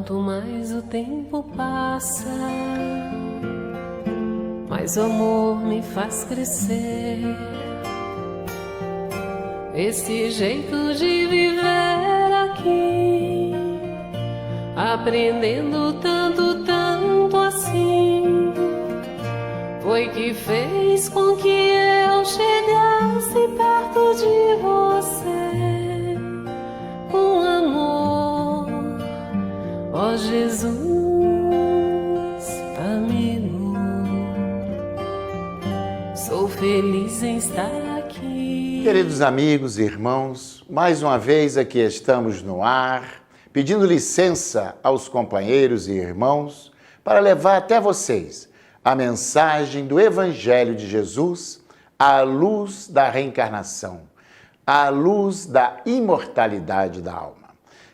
Quanto mais o tempo passa, mais o amor me faz crescer. Esse jeito de viver aqui, aprendendo tanto, tanto assim, foi que fez com que eu chegasse perto de você com amor, ó Jesus amigo. Sou feliz em estar aqui. Queridos amigos e irmãos, mais uma vez aqui estamos no ar, pedindo licença aos companheiros e irmãos para levar até vocês a mensagem do Evangelho de Jesus à luz da reencarnação, à luz da imortalidade da alma.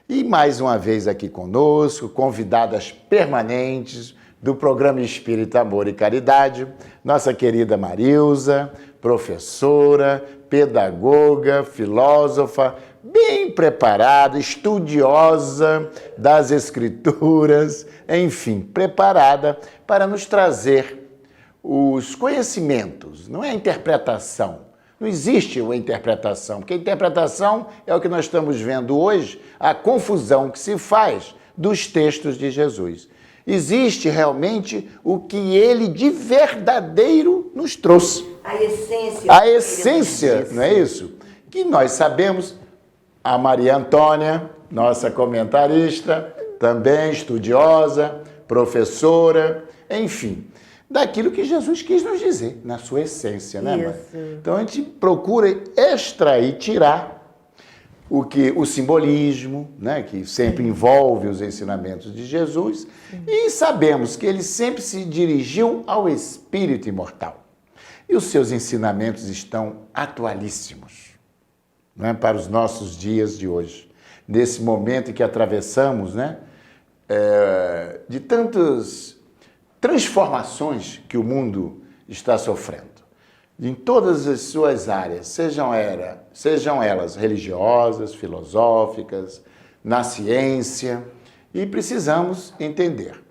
E mais uma vez aqui conosco, convidadas permanentes do Programa Espírita Amor e Caridade, nossa querida Marilza, professora, pedagoga, filósofa, bem preparada, estudiosa das Escrituras, enfim, preparada para nos trazer os conhecimentos, não é a interpretação. Não existe uma interpretação, porque a interpretação é o que nós estamos vendo hoje, a confusão que se faz dos textos de Jesus. Existe realmente o que ele de verdadeiro nos trouxe. A essência. A essência, não é isso? Que nós sabemos, a Maria Antônia, nossa comentarista, também estudiosa, professora, enfim, daquilo que Jesus quis nos dizer, na sua essência, né, Maria? Então a gente procura extrair, tirar o simbolismo, né, que sempre envolve os ensinamentos de Jesus, e sabemos que ele sempre se dirigiu ao espírito imortal. E os seus ensinamentos estão atualíssimos, né, para os nossos dias de hoje. Nesse momento em que atravessamos, né, de tantas transformações que o mundo está sofrendo, em todas as suas áreas, sejam elas religiosas, filosóficas, na ciência, e precisamos entender.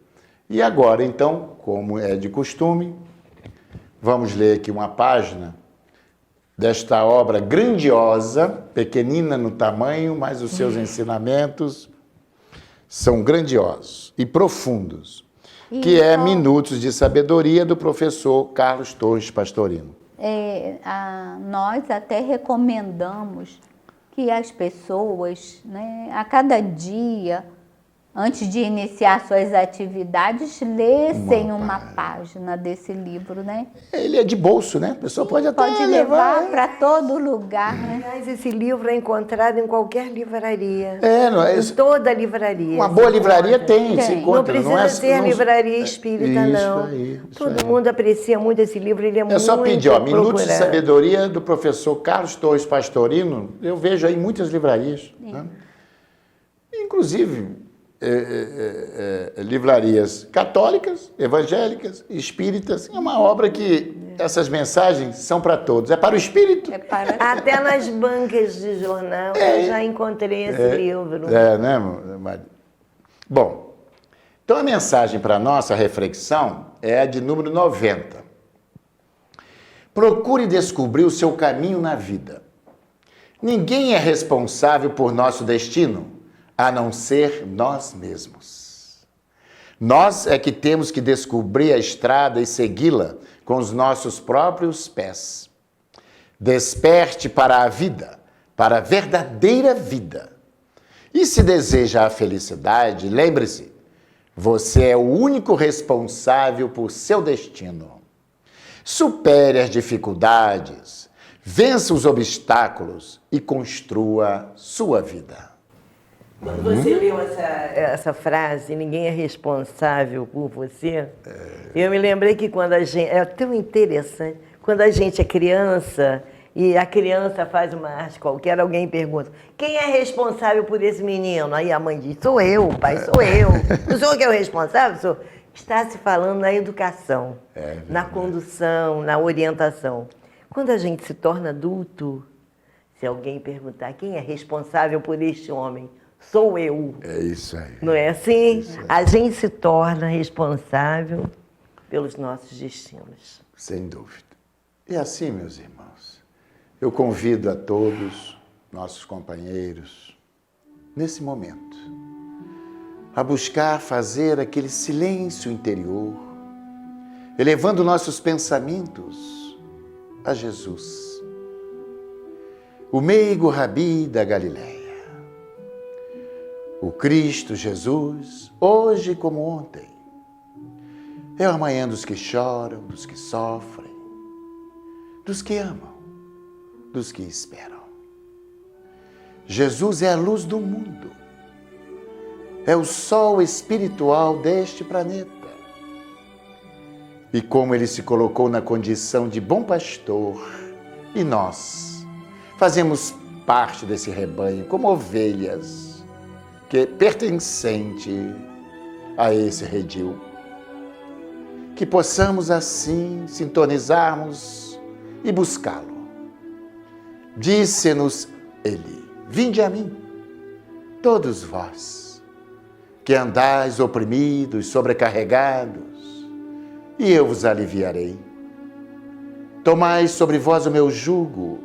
E agora, então, como é de costume, vamos ler aqui uma página desta obra grandiosa, pequenina no tamanho, mas os seus ensinamentos são grandiosos e profundos, que é Minutos de Sabedoria, do professor Carlos Torres Pastorino. Nós até recomendamos que as pessoas, né, a cada dia, antes de iniciar suas atividades, lessem uma página desse livro, né? Ele é de bolso, né? A pessoa pode até levar para todo lugar, né? Aliás, esse livro é encontrado em qualquer livraria. Não é isso? Em toda livraria. Uma boa livraria se encontra. Não precisa ser livraria espírita, não. Todo mundo aprecia muito esse livro, ele é muito procurado. É só pedir, Minutos de Sabedoria, do professor Carlos Torres Pastorino. Eu vejo aí muitas livrarias. Né? Inclusive livrarias católicas, evangélicas, espíritas. É uma obra que essas mensagens são para todos. É para o espírito. Até nas bancas de jornal eu já encontrei esse livro. Né, Maria? Bom, então a mensagem para a nossa reflexão é a de número 90. Procure descobrir o seu caminho na vida. Ninguém é responsável por nosso destino, a não ser nós mesmos. Nós é que temos que descobrir a estrada e segui-la com os nossos próprios pés. Desperte para a vida, para a verdadeira vida. E se deseja a felicidade, lembre-se, você é o único responsável por seu destino. Supere as dificuldades, vença os obstáculos e construa sua vida. Quando você leu essa frase, ninguém é responsável por você, eu me lembrei que quando a gente... É tão interessante. Quando a gente é criança e a criança faz uma arte qualquer, alguém pergunta, quem é responsável por esse menino? Aí a mãe diz, sou eu, o pai, sou eu. O senhor que é o responsável? Está se falando na educação, na condução, na orientação. Quando a gente se torna adulto, se alguém perguntar quem é responsável por este homem, sou eu. É isso aí. Não é assim? A gente se torna responsável pelos nossos destinos. Sem dúvida. E assim, meus irmãos, eu convido a todos, nossos companheiros, nesse momento, a buscar fazer aquele silêncio interior, elevando nossos pensamentos a Jesus, o meigo Rabi da Galileia, o Cristo Jesus, hoje como ontem. É o amanhã dos que choram, dos que sofrem, dos que amam, dos que esperam. Jesus é a luz do mundo, é o sol espiritual deste planeta. E como ele se colocou na condição de bom pastor, e nós fazemos parte desse rebanho como ovelhas, que pertencente a esse redil. Que possamos assim sintonizarmos e buscá-lo. Disse-nos ele: vinde a mim, todos vós, que andais oprimidos, sobrecarregados, e eu vos aliviarei. Tomai sobre vós o meu jugo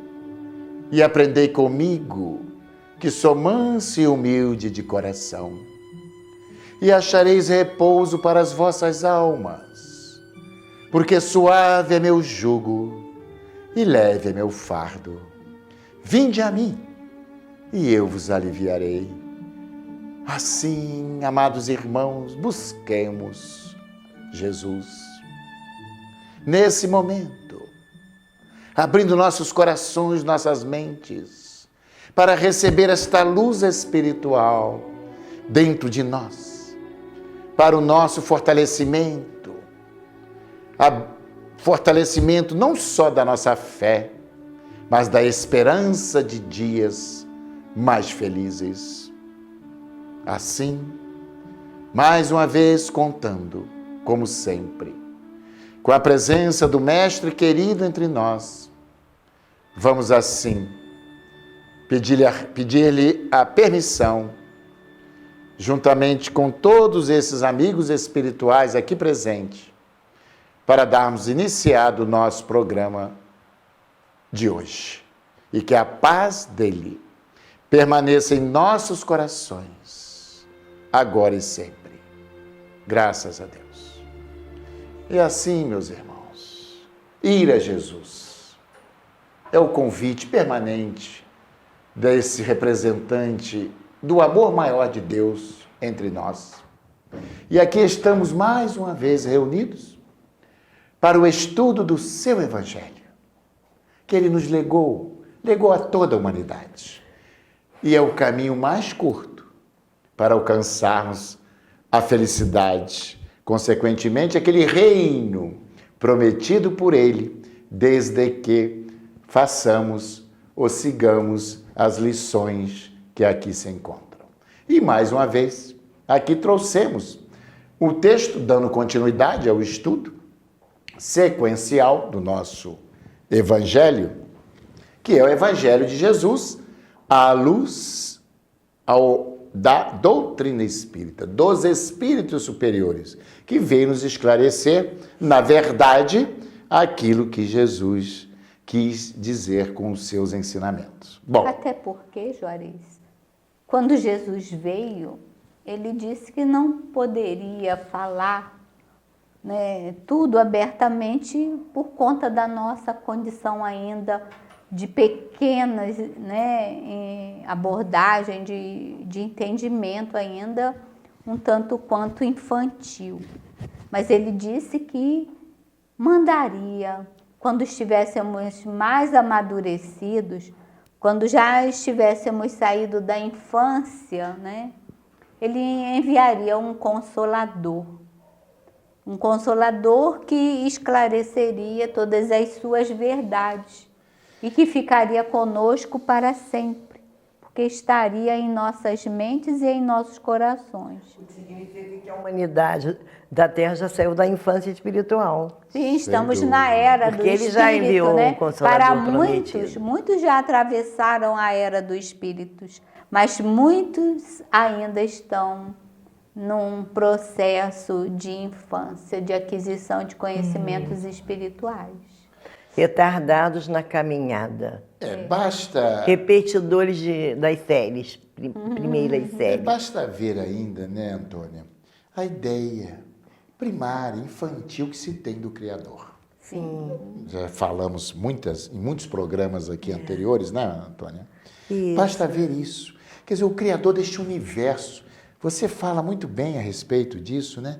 e aprendei comigo, que sou manso e humilde de coração, e achareis repouso para as vossas almas, porque suave é meu jugo e leve é meu fardo. Vinde a mim e eu vos aliviarei. Assim, amados irmãos, busquemos Jesus. Nesse momento, abrindo nossos corações, nossas mentes, para receber esta luz espiritual dentro de nós, para o nosso fortalecimento, fortalecimento não só da nossa fé, mas da esperança de dias mais felizes. Assim, mais uma vez contando, como sempre, com a presença do Mestre querido entre nós, vamos assim pedir-lhe a permissão, juntamente com todos esses amigos espirituais aqui presentes, para darmos iniciado o nosso programa de hoje. E que a paz dele permaneça em nossos corações, agora e sempre. Graças a Deus. E assim, meus irmãos, ir a Jesus é o convite permanente desse representante do amor maior de Deus entre nós. E aqui estamos mais uma vez reunidos para o estudo do seu Evangelho, que ele nos legou a toda a humanidade. E é o caminho mais curto para alcançarmos a felicidade, consequentemente, aquele reino prometido por ele, desde que façamos ou sigamos as lições que aqui se encontram. E mais uma vez, aqui trouxemos o texto dando continuidade ao estudo sequencial do nosso Evangelho, que é o Evangelho de Jesus, à luz da doutrina espírita, dos espíritos superiores, que veio nos esclarecer, na verdade, aquilo que Jesus quis dizer com os seus ensinamentos. Bom, até porque, Juarez, quando Jesus veio, ele disse que não poderia falar, né, tudo abertamente por conta da nossa condição ainda de pequenas, né, abordagem, de entendimento ainda um tanto quanto infantil. Mas ele disse que mandaria, quando estivéssemos mais amadurecidos, quando já estivéssemos saído da infância, né, ele enviaria um consolador que esclareceria todas as suas verdades e que ficaria conosco para sempre, que estaria em nossas mentes e em nossos corações. Significa que a humanidade da Terra já saiu da infância espiritual. Sim, estamos dúvida. na era Porque do ele já Espírito, enviou né? o Consolador Para prometido. muitos já atravessaram a era dos Espíritos, mas muitos ainda estão num processo de infância, de aquisição de conhecimentos espirituais. Retardados na caminhada. Basta... Repetidores das séries, primeiras séries. Basta ver ainda, né, Antônia, a ideia primária, infantil que se tem do Criador. Sim. Já falamos em muitos programas aqui anteriores, né, Antônia? Isso. Basta ver isso. Quer dizer, o Criador deste universo. Você fala muito bem a respeito disso, né?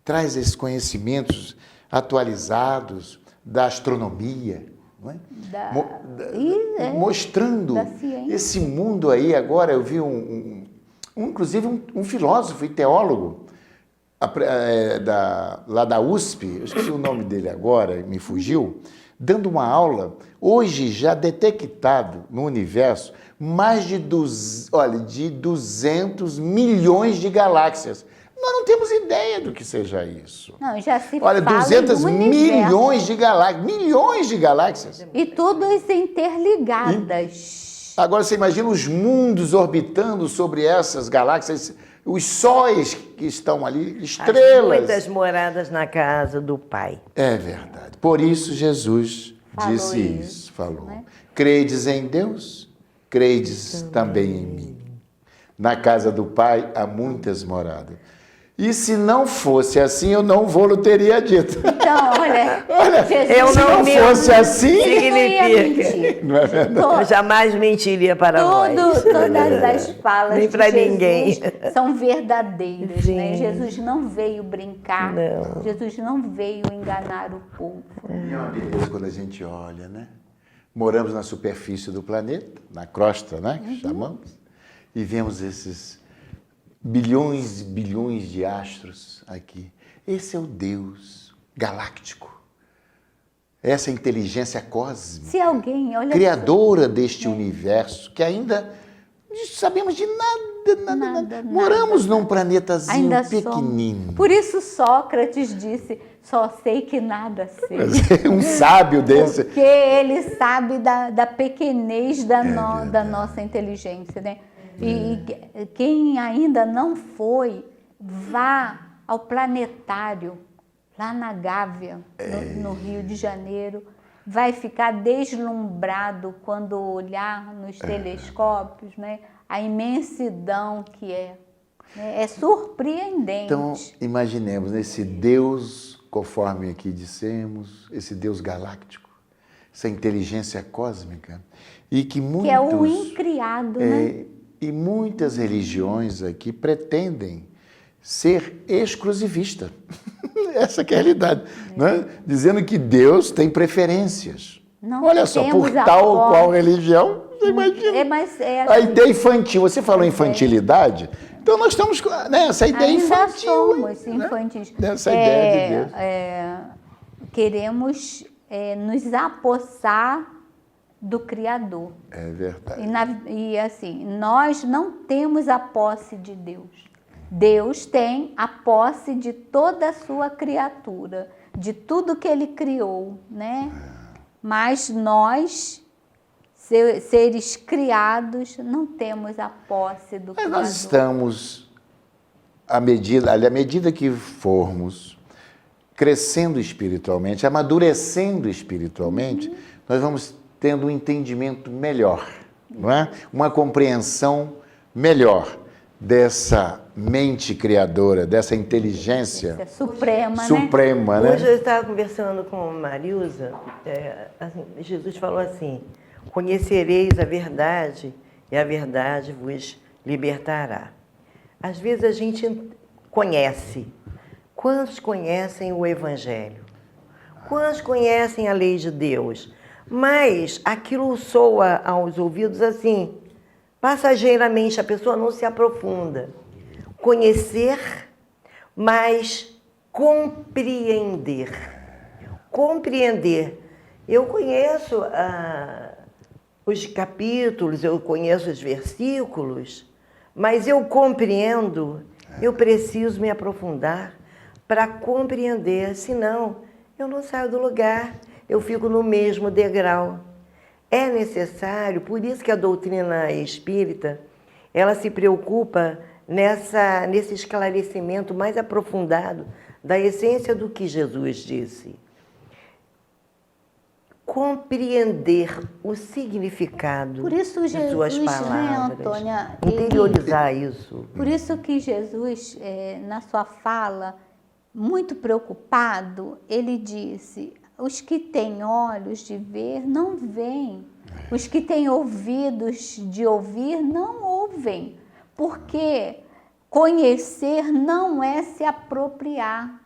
Traz esses conhecimentos atualizados da astronomia, não é? Mostrando da ciência. esse mundo aí. Agora eu vi inclusive um filósofo e teólogo lá da USP, eu esqueci o nome dele agora, me fugiu, dando uma aula, hoje já detectado no universo, mais de 200 milhões de galáxias. Nós não temos ideia do que seja isso. Não, já se Olha, fala 200 do universo. milhões de galáxias. E todas interligadas. Agora você imagina os mundos orbitando sobre essas galáxias, os sóis que estão ali, estrelas. Muitas moradas na casa do Pai. É verdade. Por isso Jesus disse isso, falou. Né? Credes em Deus, credes também em mim. Na casa do Pai há muitas moradas. E se não fosse assim, eu não vou teria dito. Então, olha, eu se não fosse assim, significa. Não é verdade? Eu jamais mentiria para vós. Todas as falas Nem de para Jesus ninguém. são verdadeiras, Sim. né? Jesus não veio brincar, Não. Jesus não veio enganar o povo. É uma beleza quando a gente olha, né? Moramos na superfície do planeta, na crosta, né? Que chamamos, e vemos esses bilhões e bilhões de astros aqui. Esse é o Deus galáctico. Essa inteligência cósmica. Se alguém, olha, criadora deste universo, que ainda sabemos de nada. Moramos num planetazinho ainda pequenino. somos. Por isso Sócrates disse, só sei que nada sei. Um sábio desse. Porque ele sabe da pequenez da nossa inteligência, né? E quem ainda não foi, vá ao planetário, lá na Gávea, no Rio de Janeiro, vai ficar deslumbrado quando olhar nos telescópios, né? A imensidão que é. Né? É surpreendente. Então, imaginemos esse Deus, conforme aqui dissemos, esse Deus galáctico, essa inteligência cósmica, e que muitos... Que é o incriado, né? E muitas religiões aqui pretendem ser exclusivista. Essa que é a realidade. Né? Dizendo que Deus tem preferências. Não olha só, por tal ou qual religião, você imagina. A ideia infantil, você falou infantilidade, então nós estamos nessa ideia infantil. Somos infantis. Né? Essa ideia de Deus. Queremos nos apossar do Criador. É verdade. E assim, nós não temos a posse de Deus. Deus tem a posse de toda a sua criatura, de tudo que Ele criou, né? Mas nós, seres criados, não temos a posse do Criador. Nós estamos, à medida que formos crescendo espiritualmente, amadurecendo espiritualmente, nós vamos tendo um entendimento melhor, não é? Uma compreensão melhor dessa mente criadora, dessa inteligência suprema, né? Hoje eu estava conversando com Marilza, Jesus falou assim, conhecereis a verdade e a verdade vos libertará. Às vezes a gente conhece. Quantos conhecem o Evangelho? Quantos conhecem a lei de Deus? Mas aquilo soa aos ouvidos assim, passageiramente, a pessoa não se aprofunda. Conhecer, mas compreender. Compreender. Eu conheço os capítulos, eu conheço os versículos, mas eu compreendo, eu preciso me aprofundar para compreender, senão eu não saio do lugar, eu fico no mesmo degrau. É necessário, por isso que a doutrina espírita, ela se preocupa nesse esclarecimento mais aprofundado da essência do que Jesus disse. Compreender o significado Por isso de Jesus, suas né, palavras, Antônia, interiorizar isso. Por isso que Jesus, na sua fala, muito preocupado, ele disse: os que têm olhos de ver não veem, os que têm ouvidos de ouvir não ouvem, porque conhecer não é se apropriar.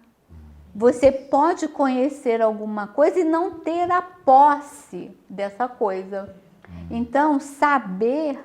Você pode conhecer alguma coisa e não ter a posse dessa coisa. Então, saber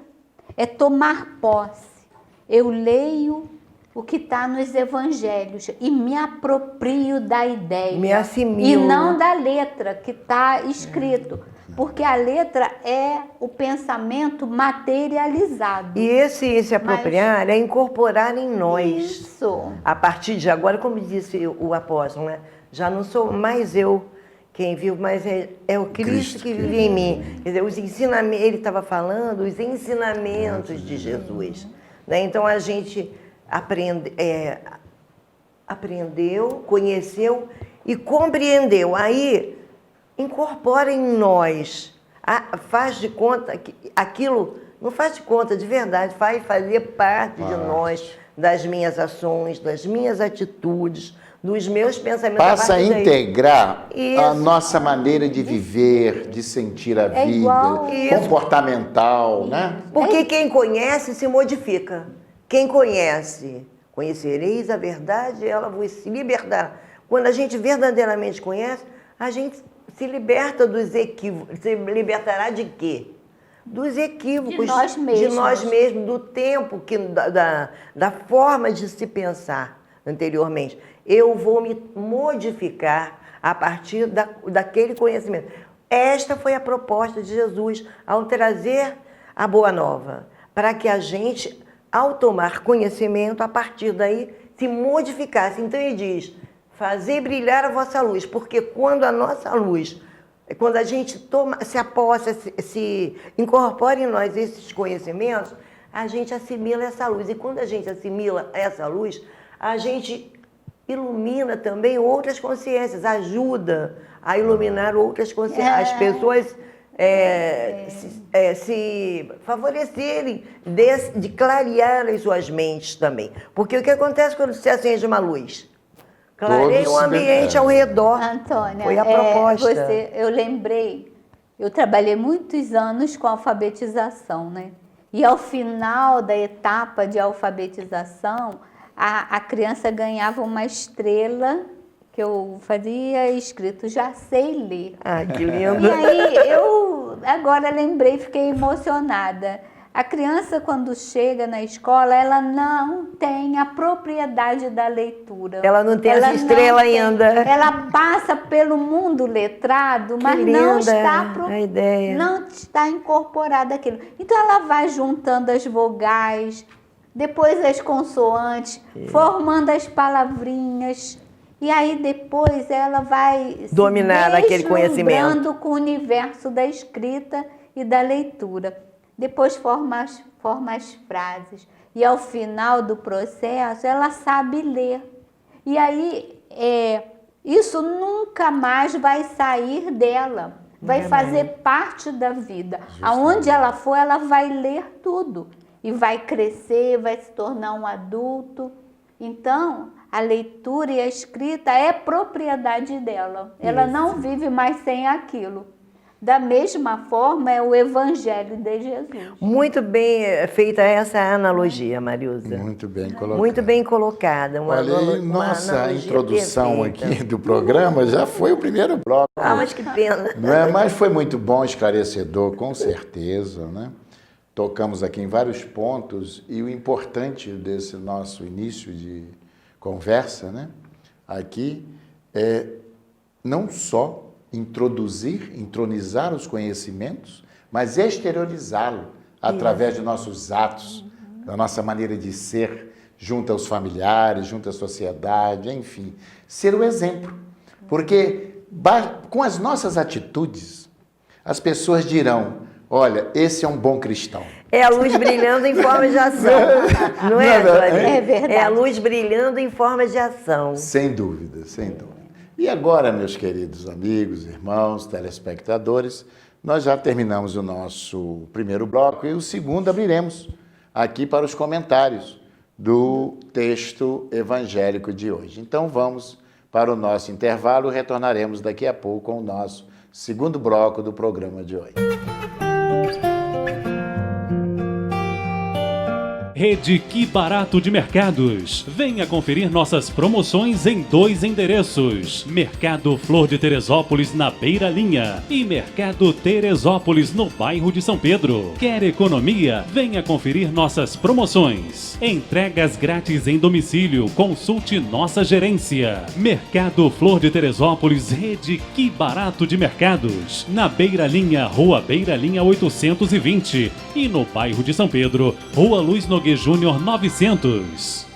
é tomar posse. Eu leio o que está nos evangelhos e me aproprio da ideia. Me assimilo. E não da letra que está escrito. Porque a letra é o pensamento materializado. E esse apropriar é incorporar em nós. Isso. A partir de agora, como disse o apóstolo, né? Já não sou mais eu quem vive, mas é o Cristo que vive em mim. Quer dizer, os ensinamentos, ele estava falando, os ensinamentos de Jesus. Né? Então a gente aprendeu, conheceu e compreendeu. Aí incorpora em nós, faz de conta que aquilo, não faz de conta de verdade, fazer parte de nós, das minhas ações, das minhas atitudes, dos meus pensamentos. Passa a integrar a Isso. nossa maneira de viver, de sentir a vida, igual isso. comportamental, né? Porque quem conhece se modifica. Quem conhece, conhecereis a verdade, ela vos se libertará. Quando a gente verdadeiramente conhece, a gente se liberta dos equívocos. Se libertará de quê? Dos equívocos. De nós mesmos. De nós mesmos, do tempo, da forma de se pensar anteriormente. Eu vou me modificar a partir daquele conhecimento. Esta foi a proposta de Jesus ao trazer a Boa Nova, para que a gente, ao tomar conhecimento, a partir daí se modificasse. Então ele diz: fazer brilhar a vossa luz, porque quando a nossa luz, quando a gente se aposta, se incorpora em nós esses conhecimentos, a gente assimila essa luz. E quando a gente assimila essa luz, a gente ilumina também outras consciências, ajuda a iluminar outras consciências. As pessoas se favorecerem de clarear as suas mentes também. Porque o que acontece quando se acende uma luz? Clareia o ambiente ao redor. Antônia, foi a proposta. Eu lembrei, eu trabalhei muitos anos com alfabetização, né? E ao final da etapa de alfabetização, a criança ganhava uma estrela que eu fazia escrito: já sei ler. Ah, que lindo. E aí eu agora lembrei, fiquei emocionada. A criança, quando chega na escola, ela não tem a propriedade da leitura. Ela não tem essa estrela ainda. Ela passa pelo mundo letrado, mas não está, a ideia. não está incorporada aquilo. Então ela vai juntando as vogais, depois as consoantes, formando as palavrinhas. E aí depois ela vai dominar se aquele conhecimento, deslumbrando com o universo da escrita e da leitura. Depois forma as frases. E ao final do processo, ela sabe ler. E aí, isso nunca mais vai sair dela. Vai fazer parte da vida. Aonde ela for, ela vai ler tudo. E vai crescer, vai se tornar um adulto. Então, a leitura e a escrita é propriedade dela. Ela não vive mais sem aquilo. Da mesma forma, é o Evangelho de Jesus. Muito bem feita essa analogia, Marilza. Muito bem colocada. Muito bem colocada. Olha, nossa introdução aqui do programa já foi o primeiro bloco. Ah, mas que pena. Não é? Mas foi muito bom, esclarecedor, com certeza, né? Tocamos aqui em vários pontos e o importante desse nosso início de conversa, né? Aqui é não só introduzir, entronizar os conhecimentos, mas exteriorizá-lo através de nossos atos, da nossa maneira de ser, junto aos familiares, junto à sociedade, enfim. Ser o exemplo. Porque com as nossas atitudes, as pessoas dirão, olha, esse é um bom cristão. É a luz brilhando em forma de ação. Não é, Antônia? É verdade. É a luz brilhando em forma de ação. Sem dúvida, sem dúvida. E agora, meus queridos amigos, irmãos, telespectadores, nós já terminamos o nosso primeiro bloco e o segundo abriremos aqui para os comentários do texto evangélico de hoje. Então vamos para o nosso intervalo e retornaremos daqui a pouco com o nosso segundo bloco do programa de hoje. Rede Que Barato de Mercados. Venha conferir nossas promoções em 2 endereços. Mercado Flor de Teresópolis, na Beira Linha, e Mercado Teresópolis, no bairro de São Pedro. Quer economia? Venha conferir nossas promoções. Entregas grátis em domicílio. Consulte nossa gerência. Mercado Flor de Teresópolis, Rede Que Barato de Mercados. Na Beira Linha, Rua Beira Linha 820. E no bairro de São Pedro, Rua Luiz Nogueira Júnior 900.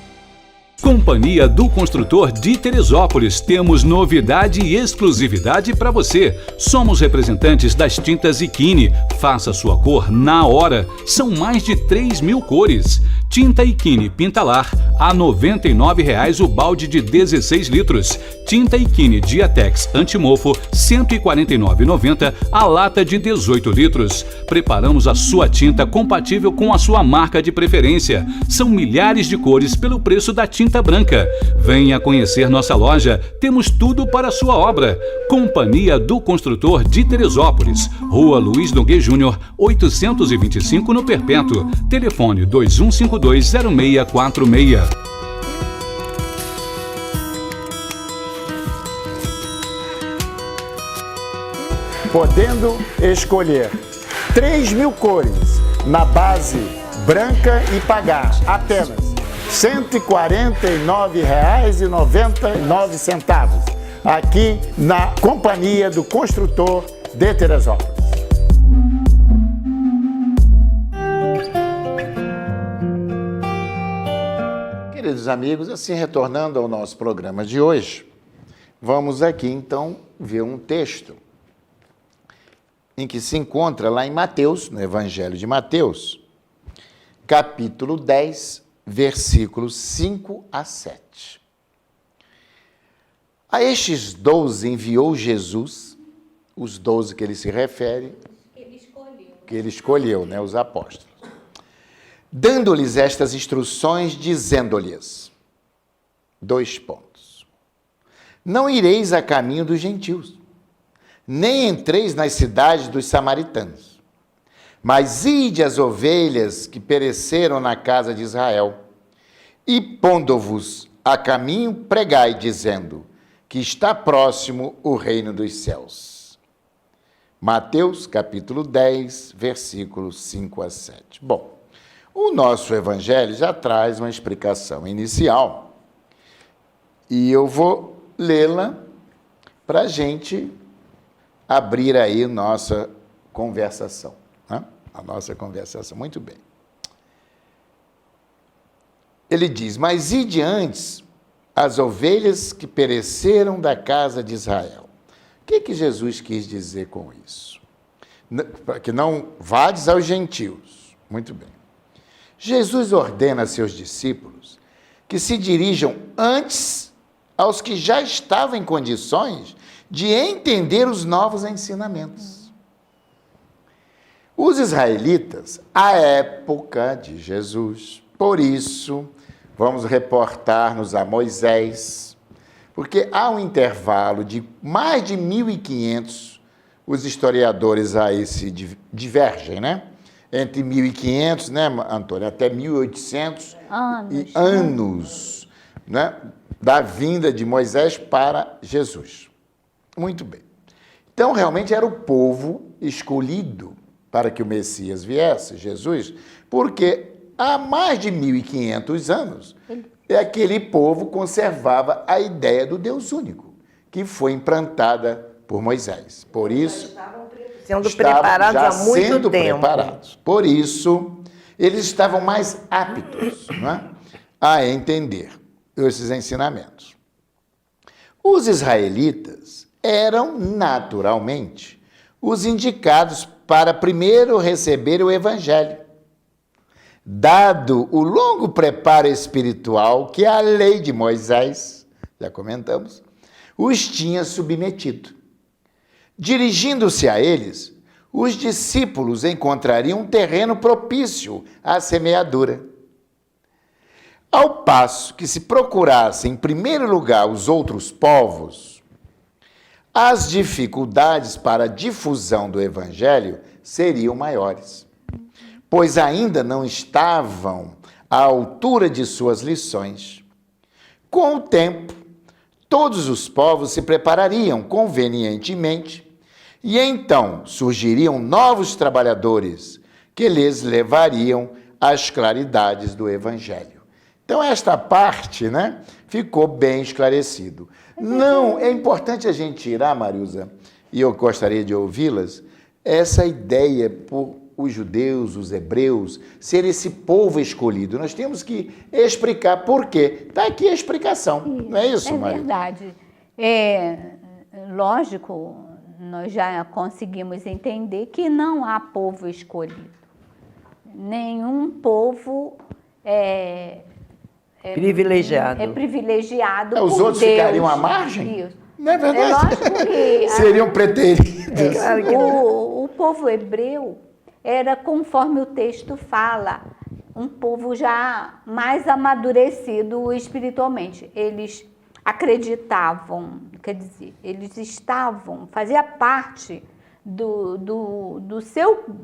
Companhia do Construtor de Teresópolis. Temos novidade e exclusividade para você. Somos representantes das tintas Ikine. Faça sua cor na hora. São mais de 3.000 cores. Tinta Ikine Pintalar a R$ 99,00 o balde de 16 litros. Tinta Ikine Diatex Antimofo R$ 149,90 a lata de 18 litros. Preparamos a sua tinta compatível com a sua marca de preferência. São milhares de cores pelo preço da tinta branca. Venha conhecer nossa loja. Temos tudo para a sua obra. Companhia do Construtor de Teresópolis. Rua Luiz Nogueira Júnior 825 no Perpétuo. Telefone 21520646. Podendo escolher 3.000 cores na base branca e pagar apenas R$ 149,99 aqui na Companhia do Construtor de Teresópolis. Queridos amigos, assim retornando ao nosso programa de hoje, vamos aqui então ver um texto em que se encontra lá em Mateus, no Evangelho de Mateus, capítulo 10, versículos 5 a 7. A estes 12 enviou Jesus, os 12 que ele se refere, que ele escolheu, né, os apóstolos, dando-lhes estas instruções, dizendo-lhes, 2 pontos, não ireis a caminho dos gentios, nem entreis nas cidades dos samaritanos, mas ide às ovelhas que pereceram na casa de Israel, e pondo-vos a caminho, pregai, dizendo que está próximo o reino dos céus. Mateus, capítulo 10, versículos 5 a 7. Bom, o nosso evangelho já traz uma explicação inicial, e eu vou lê-la para a gente abrir aí nossa conversação, né? A nossa conversação, muito bem. Ele diz, mas ide antes as ovelhas que pereceram da casa de Israel. O que Jesus quis dizer com isso? Para que não vades aos gentios. Muito bem. Jesus ordena a seus discípulos que se dirijam antes aos que já estavam em condições de entender os novos ensinamentos. Os israelitas, à época de Jesus, por isso, vamos reportar-nos a Moisés, porque há um intervalo de mais de 1.500, os historiadores aí se divergem, né? Entre 1.500, né, Antônia, até 1.800 anos, né, da vinda de Moisés para Jesus. Muito bem. Então, realmente era o povo escolhido para que o Messias viesse, Jesus, porque há mais de 1.500 anos, aquele povo conservava a ideia do Deus único, que foi implantada por Moisés. Por isso, Sendo preparados já há muito sendo tempo. preparados. Por isso, eles estavam mais aptos, não é, a entender esses ensinamentos. Os israelitas eram, naturalmente, os indicados para primeiro receber o Evangelho, dado o longo preparo espiritual que a lei de Moisés, já comentamos, os tinha submetido. Dirigindo-se a eles, os discípulos encontrariam um terreno propício à semeadura. Ao passo que se procurasse em primeiro lugar os outros povos, as dificuldades para a difusão do Evangelho seriam maiores, pois ainda não estavam à altura de suas lições. Com o tempo, todos os povos se preparariam convenientemente e então surgiriam novos trabalhadores que lhes levariam às claridades do Evangelho. Então, esta parte, né, ficou bem esclarecido. Não, é importante a gente tirar, Marilza, e eu gostaria de ouvi-las, essa ideia por os judeus, os hebreus, ser esse povo escolhido. Nós temos que explicar por quê. Está aqui a explicação, não é isso, Marilza? É verdade. Lógico, nós já conseguimos entender que não há povo escolhido. Nenhum povo Privilegiado. É privilegiado Os por outros Deus. ficariam à margem? Isso. Não é verdade? É lógico que seriam preteridos. Claro que não. o povo hebreu era, conforme o texto fala, um povo já mais amadurecido espiritualmente. Eles acreditavam, quer dizer, eles fazia parte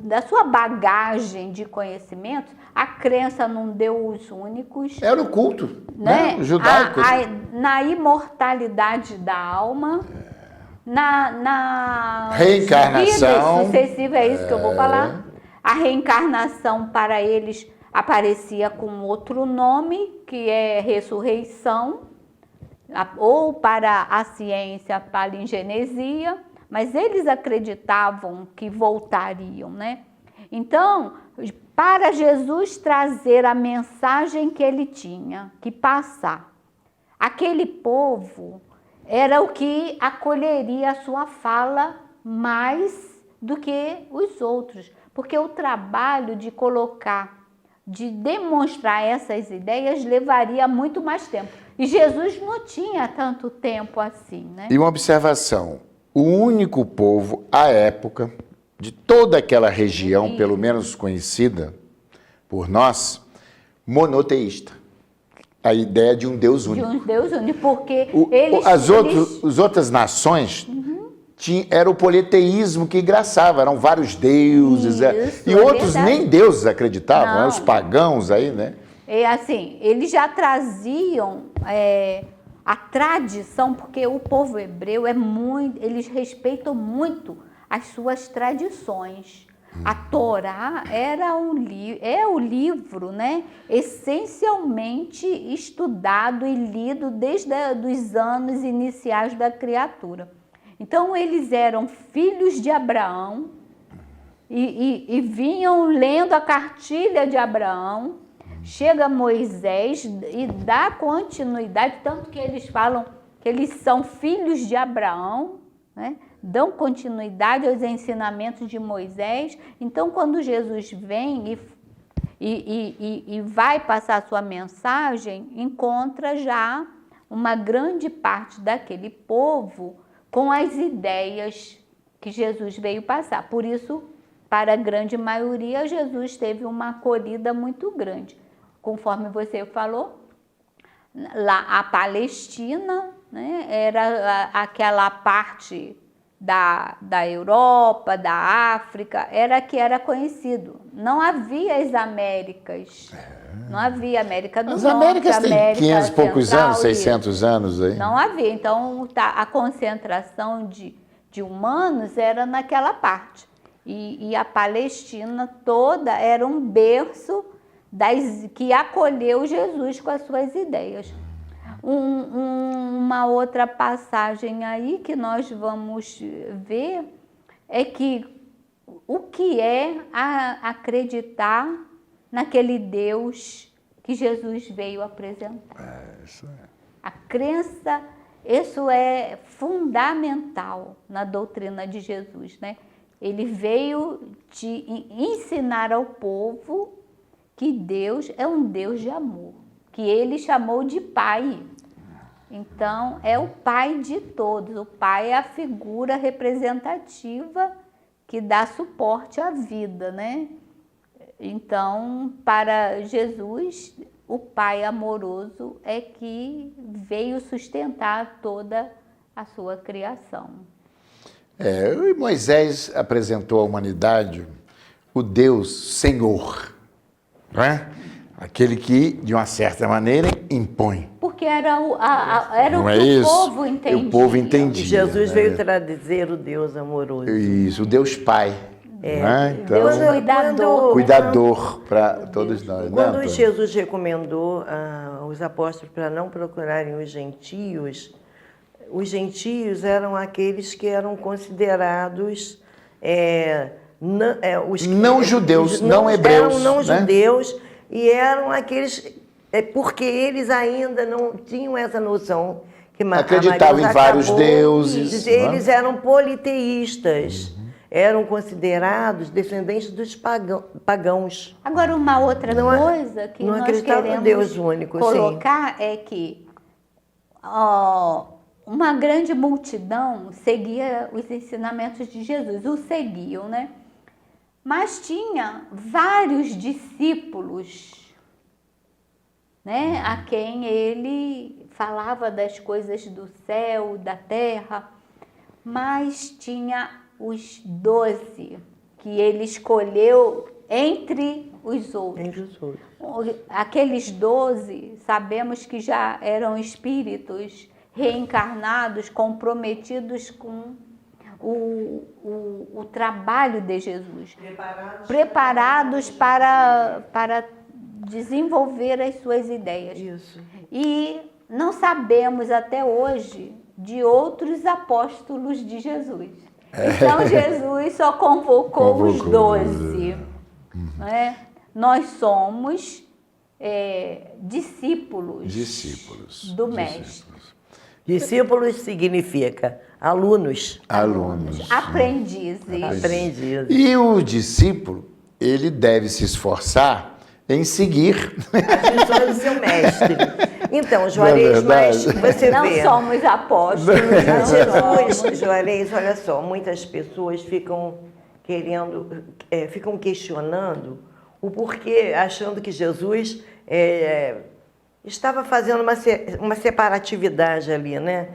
da sua bagagem de conhecimentos, a crença num Deus único. Era o culto, né? Judaico. Na imortalidade da alma, na reencarnação. vida sucessiva, é isso que eu vou falar. A reencarnação para eles aparecia com outro nome, que é ressurreição, ou para a ciência, palingenesia, mas eles acreditavam que voltariam, né? Então, para Jesus trazer a mensagem que ele tinha que passar, aquele povo era o que acolheria a sua fala mais do que os outros, porque o trabalho de demonstrar essas ideias levaria muito mais tempo. E Jesus não tinha tanto tempo assim, né? E uma observação, o único povo à época de toda aquela região, pelo menos conhecida por nós, monoteísta. A ideia de um Deus único. De um Deus único, porque as outras nações era o politeísmo que engraçava, eram vários deuses. Isso, e outros nem deuses acreditavam, eram os pagãos aí, né? É assim, eles já traziam a tradição, porque o povo hebreu eles respeitam muito as suas tradições. A Torá é o livro, né, essencialmente estudado e lido desde os anos iniciais da criatura. Então, eles eram filhos de Abraão e vinham lendo a cartilha de Abraão. Chega Moisés e dá continuidade, tanto que eles falam que eles são filhos de Abraão, né? Dão continuidade aos ensinamentos de Moisés. Então, quando Jesus vem e vai passar a sua mensagem, encontra já uma grande parte daquele povo com as ideias que Jesus veio passar. Por isso, para a grande maioria, Jesus teve uma acolhida muito grande. Conforme você falou, lá a Palestina, né, era aquela parte da Europa, da África, que era conhecido. Não havia as Américas. Não havia América do Norte, As Américas têm 500 e poucos Central, anos, 600 anos aí. Não havia. Então, a concentração de humanos era naquela parte. E a Palestina toda era um berço que acolheu Jesus com as suas ideias. Uma outra passagem aí que nós vamos ver é que o que é acreditar naquele Deus que Jesus veio apresentar. Isso é. A crença, isso é fundamental na doutrina de Jesus, né? Ele veio ensinar ao povo que Deus é um Deus de amor, que ele chamou de Pai. Então, é o Pai de todos. O Pai é a figura representativa que dá suporte à vida, né? Então, para Jesus, o Pai amoroso é que veio sustentar toda a sua criação. E Moisés apresentou à humanidade o Deus Senhor, não é? Aquele que, de uma certa maneira, impõe. Porque era o que o povo entendia. O povo entendia. Jesus veio trazer o Deus amoroso. Isso, o Deus Pai. Né? Então, Deus cuidador para todos nós. Quando né, Jesus recomendou aos apóstolos para não procurarem os gentios eram aqueles que eram considerados não judeus, não hebreus. Eram não né? judeus e eram aqueles... porque eles ainda não tinham essa noção. Que acreditavam em vários deuses. Eles eram politeístas. Eram considerados descendentes dos pagãos. Agora, uma outra coisa que nós queremos Deus único, colocar é que uma grande multidão seguia os ensinamentos de Jesus, o seguiam, né? Mas tinha vários discípulos, né? A quem ele falava das coisas do céu, da terra, mas tinha os 12 que ele escolheu entre os outros. Aqueles 12, sabemos que já eram espíritos reencarnados, comprometidos com o trabalho de Jesus. Preparados para desenvolver as suas ideias. Isso. E não sabemos até hoje de outros apóstolos de Jesus. Então, Jesus só convocou os 12. Né? Nós somos discípulos do Mestre. Discípulos significa alunos. Aprendizes. E o discípulo, ele deve se esforçar em seguir as lições do seu mestre. Então, Juarez, mas você não vê... Não somos apóstolos. Jesus, Juarez, olha só, muitas pessoas ficam questionando o porquê, achando que Jesus estava fazendo uma separatividade ali, né?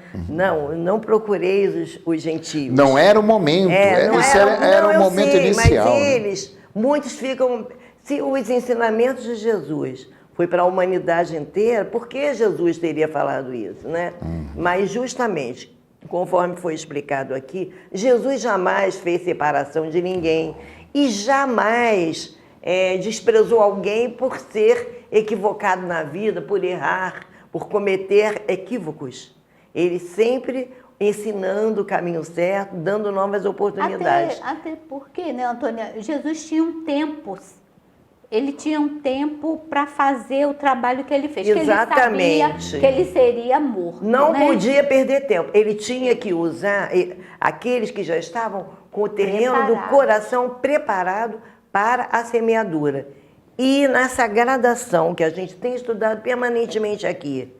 Não procureis os gentios. Não era o momento, era o momento inicial. Mas muitos ficam... Se os ensinamentos de Jesus foi para a humanidade inteira, por que Jesus teria falado isso, né? Mas justamente, conforme foi explicado aqui, Jesus jamais fez separação de ninguém e jamais desprezou alguém por ser equivocado na vida, por errar, por cometer equívocos. Ele sempre ensinando o caminho certo, dando novas oportunidades. Até porque, né, Antônia, Jesus tinha um tempo. Ele tinha um tempo para fazer o trabalho que ele fez. Exatamente. Que ele sabia que ele seria morto. Não podia perder tempo. Ele tinha que usar aqueles que já estavam com o terreno do coração preparado para a semeadura. E nessa gradação que a gente tem estudado permanentemente aqui,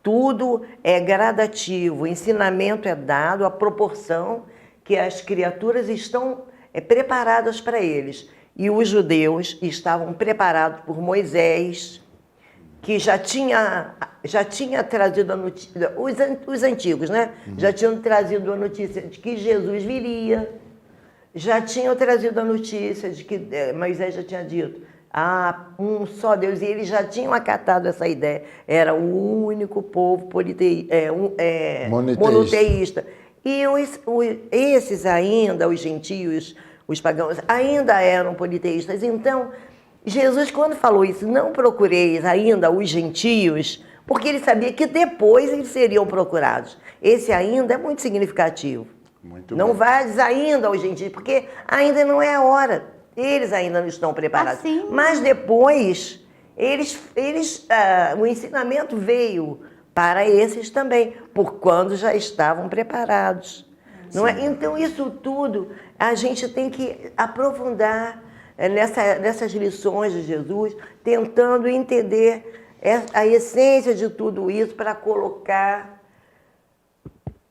tudo é gradativo, o ensinamento é dado à proporção que as criaturas estão preparadas para eles. E os judeus estavam preparados por Moisés, que já tinha trazido a notícia, os antigos, né? Já tinham trazido a notícia de que Jesus viria, já tinham trazido a notícia de que Moisés já tinha dito, um só Deus, e eles já tinham acatado essa ideia, era o único povo monoteísta. E esses ainda, os gentios, os pagãos, ainda eram politeístas. Então, Jesus, quando falou isso, não procureis ainda os gentios, porque ele sabia que depois eles seriam procurados. Esse ainda é muito significativo. Muito Não bem. vás ainda aos gentios, porque ainda não é a hora. Eles ainda não estão preparados. Assim. Mas depois, o ensinamento veio para esses também, por quando já estavam preparados. Não é? Então, isso tudo a gente tem que aprofundar nessas lições de Jesus, tentando entender a essência de tudo isso para colocar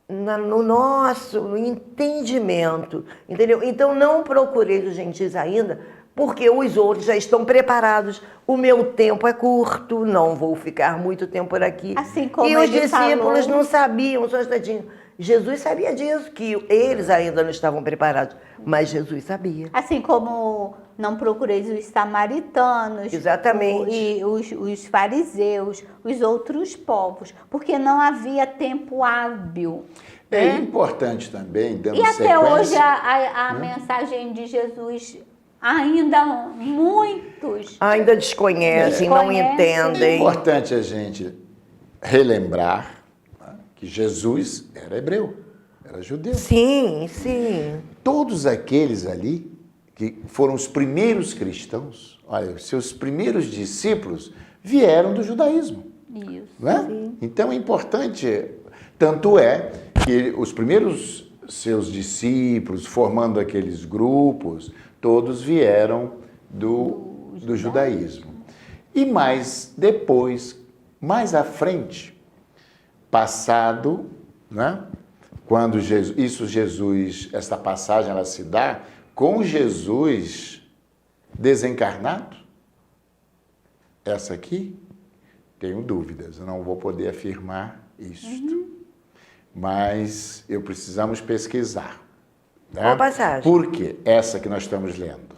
no nosso entendimento, entendeu? Então, não procurei os gentios ainda, porque os outros já estão preparados. O meu tempo é curto, não vou ficar muito tempo por aqui. Assim como e os ele discípulos falou. não sabiam, só um instantinho. Jesus sabia disso, que eles ainda não estavam preparados, mas Jesus sabia. Assim como não procureis os samaritanos, Exatamente. E os fariseus, os outros povos, porque não havia tempo hábil. É importante também, dando E até sequência, hoje a mensagem de Jesus ainda muitos Ainda desconhecem, não Desconhecem. é entendem. importante a gente relembrar, né, que Jesus era hebreu, era judeu. Sim, sim. Todos aqueles ali que foram os primeiros cristãos, olha, os seus primeiros discípulos vieram do judaísmo. Isso. Não é? Então é importante, tanto é que os primeiros seus discípulos, formando aqueles grupos, todos vieram do judaísmo. E mais depois, mais à frente, passado, né? Quando Jesus, essa passagem ela se dá com Jesus desencarnado. Essa aqui, tenho dúvidas, eu não vou poder afirmar isto. Mas precisamos pesquisar. Né? Qual passagem? Por quê? Essa que nós estamos lendo.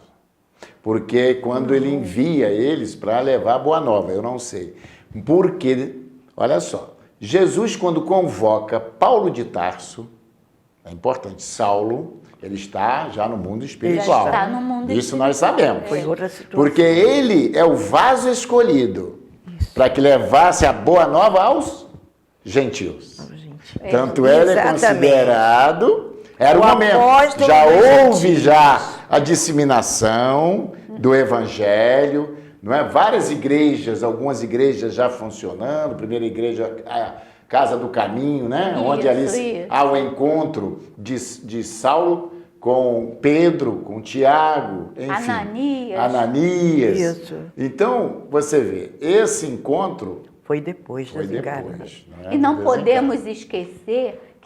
Porque quando ele envia eles para levar a boa nova, eu não sei. Porque, olha só, Jesus quando convoca Paulo de Tarso, é importante, Saulo, ele está já no mundo espiritual. Já está no mundo Isso espiritual. nós sabemos. Foi outra situação. Porque ele é o vaso escolhido para que levasse a boa nova aos gentios. Tanto ele é Exatamente. considerado, era o momento, apóstolo já dos houve gentios. já a disseminação do evangelho, não é? Várias igrejas, algumas igrejas já funcionando, primeira igreja, a Casa do Caminho, né? Onde ali isso. há o encontro de Saulo com Pedro, com Tiago, enfim. Ananias. Isso. Então, você vê, esse encontro Foi depois foi desencarne. depois. Né? E não Do podemos esquecer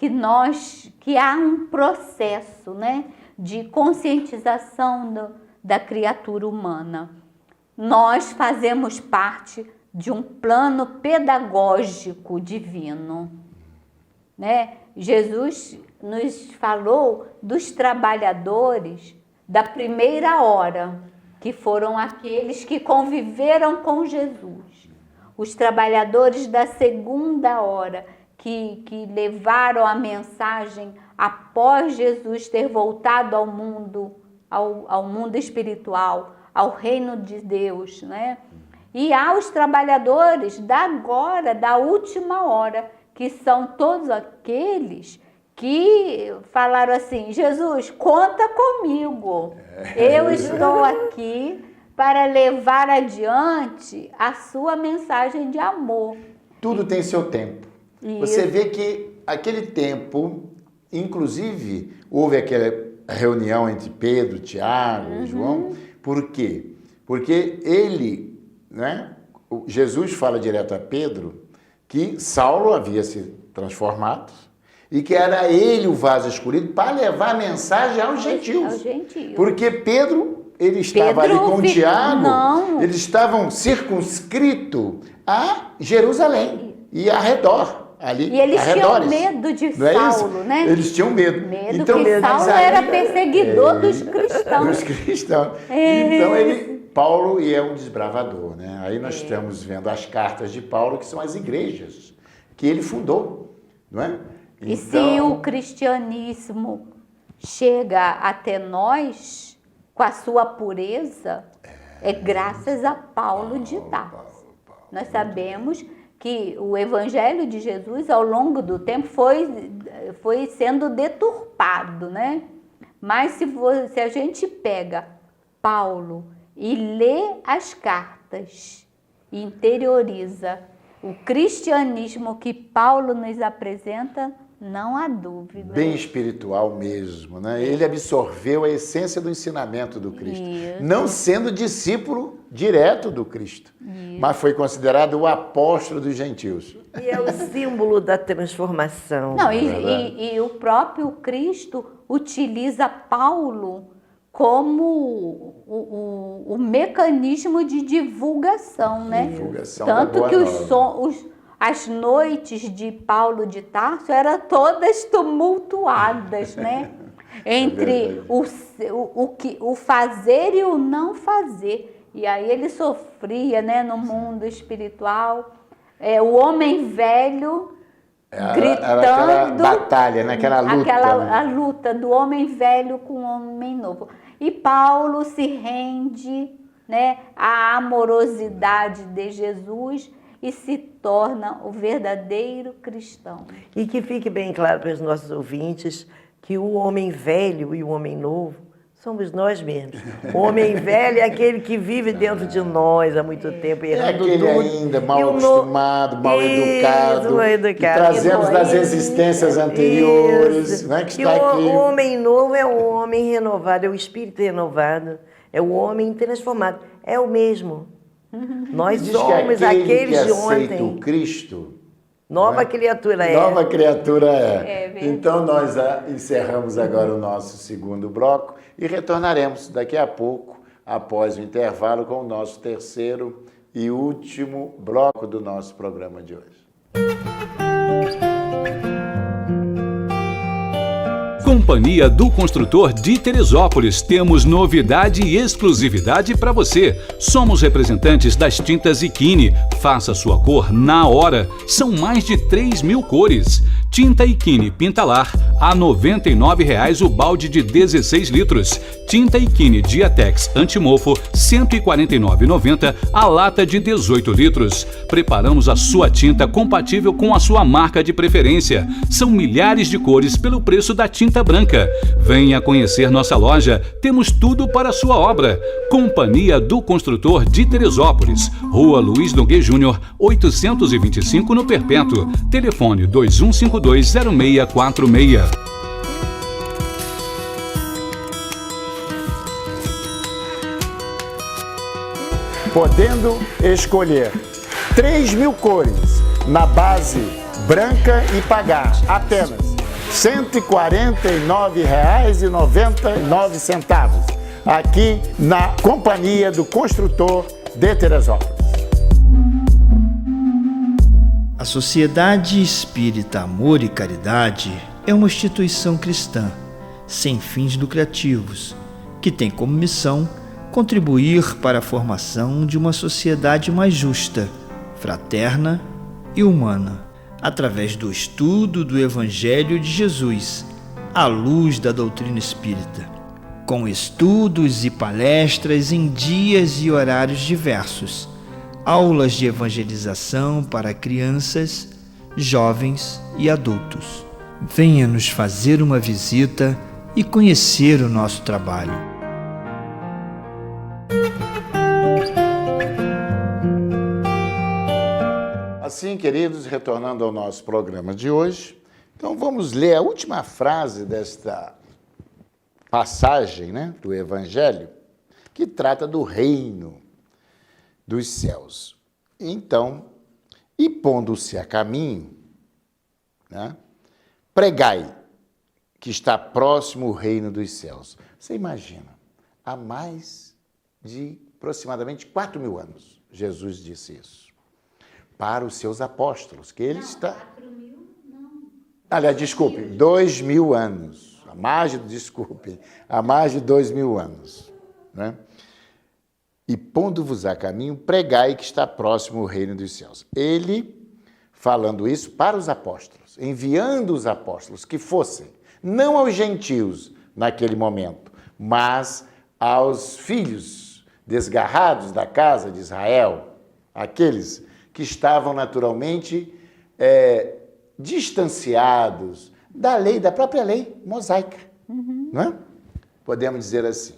que há um processo, né, de conscientização da criatura humana. Nós fazemos parte de um plano pedagógico divino, né? Jesus nos falou dos trabalhadores da primeira hora, que foram aqueles que conviveram com Jesus. Os trabalhadores da segunda hora, que levaram a mensagem após Jesus ter voltado ao mundo espiritual, ao reino de Deus, né? E há os trabalhadores da última hora, que são todos aqueles que falaram assim: Jesus, conta comigo, eu estou aqui para levar adiante a sua mensagem de amor. Tudo tem seu tempo. Isso. Você vê que aquele tempo, inclusive, houve aquela reunião entre Pedro, Tiago e João. Por quê? Porque ele, né, Jesus fala direto a Pedro que Saulo havia se transformado e que era ele o vaso escolhido para levar a mensagem aos gentios. Aos gentios. Porque Pedro, ele estava ali com Tiago, não. eles estavam circunscritos a Jerusalém e ao redor. Ali, E eles tinham arredores. medo de Não é isso? Saulo, né? Eles tinham medo. Medo Então, que Saulo mas aí- era perseguidor dos cristãos. Dos cristãos. É. Então, Paulo é um desbravador, né? Aí nós estamos vendo as cartas de Paulo, que são as igrejas que ele fundou, não é? E se o cristianismo chega até nós com a sua pureza, é graças a Paulo de Tarso. Nós sabemos que o Evangelho de Jesus, ao longo do tempo, foi sendo deturpado, né? Mas se a gente pega Paulo e lê as cartas, e interioriza o cristianismo que Paulo nos apresenta, não há dúvida. Bem espiritual mesmo, né? Ele absorveu a essência do ensinamento do Cristo. Isso. Não sendo discípulo direto do Cristo, mas foi considerado o apóstolo dos gentios. E é o símbolo da transformação. Não, e o próprio Cristo utiliza Paulo como o mecanismo de divulgação, né? Divulgação Tanto da que boa as noites de Paulo de Tarso eram todas tumultuadas, né? Entre o fazer e o não fazer. E aí ele sofria, né, no mundo espiritual. O homem velho gritando. Aquela batalha, né? Aquela luta. A luta do homem velho com o homem novo. E Paulo se rende, né, à amorosidade de Jesus e se torna o verdadeiro cristão. E que fique bem claro para os nossos ouvintes que o homem velho e o homem novo somos nós mesmos. O homem velho é aquele que vive dentro de nós há muito tempo, errando aquele tudo. ainda mal acostumado, mal educado, que trazemos das existências anteriores, né, que está aqui. O homem novo é o homem renovado, é o espírito renovado, é o homem transformado, é o mesmo. Nós Diz somos que aqueles que de aceita ontem. o Cristo, Nova né? criatura é. Nova criatura é. verdade. Então nós encerramos agora o nosso segundo bloco e retornaremos daqui a pouco, após o intervalo, com o nosso terceiro e último bloco do nosso programa de hoje. Companhia do Construtor de Teresópolis. Temos novidade e exclusividade para você. Somos representantes das tintas Ikine. Faça sua cor na hora. São mais de 3.000 cores. Tinta Ikine Pintalar a R$ 99,00 o balde de 16 litros. Tinta Ikine Diatex Antimofo R$ 149,90 a lata de 18 litros. Preparamos a sua tinta compatível com a sua marca de preferência. São milhares de cores pelo preço da tinta branca. Venha conhecer nossa loja. Temos tudo para a sua obra. Companhia do Construtor de Teresópolis. Rua Luiz Nogueira Júnior, 825 no Perpétuo. Telefone 21520646. Podendo escolher 3.000 cores na base branca e pagar apenas R$ 149,99 aqui na Companhia do Construtor de Teresópolis. A Sociedade Espírita Amor e Caridade é uma instituição cristã, sem fins lucrativos, que tem como missão contribuir para a formação de uma sociedade mais justa, fraterna e humana, através do estudo do Evangelho de Jesus, à luz da doutrina espírita, com estudos e palestras em dias e horários diversos, aulas de evangelização para crianças, jovens e adultos. Venha nos fazer uma visita e conhecer o nosso trabalho. Assim, queridos, retornando ao nosso programa de hoje, então vamos ler a última frase desta passagem, né, do Evangelho, que trata do reino dos céus. Então, e pondo-se a caminho, né, pregai que está próximo o reino dos céus. Você imagina, há mais de aproximadamente 4.000 anos, Jesus disse isso para os seus apóstolos, que ele está... 4.000, não. Aliás, desculpe, 2.000 anos. Há mais de 2.000 anos. Né? E pondo-vos a caminho, pregai que está próximo o reino dos céus. Ele falando isso para os apóstolos, enviando os apóstolos que fossem, não aos gentios naquele momento, mas aos filhos desgarrados da casa de Israel, aqueles que estavam naturalmente distanciados da lei, da própria lei mosaica, não é? Podemos dizer assim.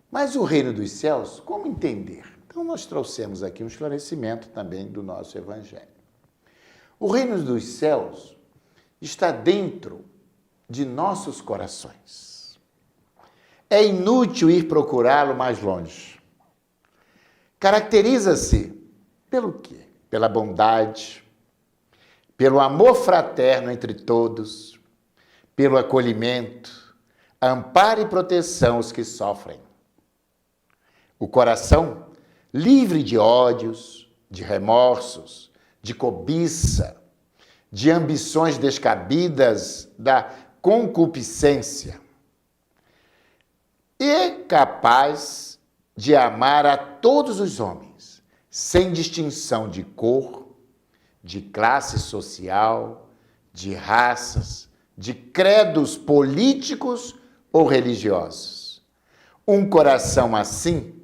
Mas o reino dos céus, como entender? Então nós trouxemos aqui um esclarecimento também do nosso evangelho. O reino dos céus está dentro de nossos corações. É inútil ir procurá-lo mais longe. Caracteriza-se pelo quê? Pela bondade, pelo amor fraterno entre todos, pelo acolhimento, amparo e proteção aos que sofrem. O coração, livre de ódios, de remorsos, de cobiça, de ambições descabidas, da concupiscência, e capaz de amar a todos os homens, sem distinção de cor, de classe social, de raças, de credos políticos ou religiosos. Um coração assim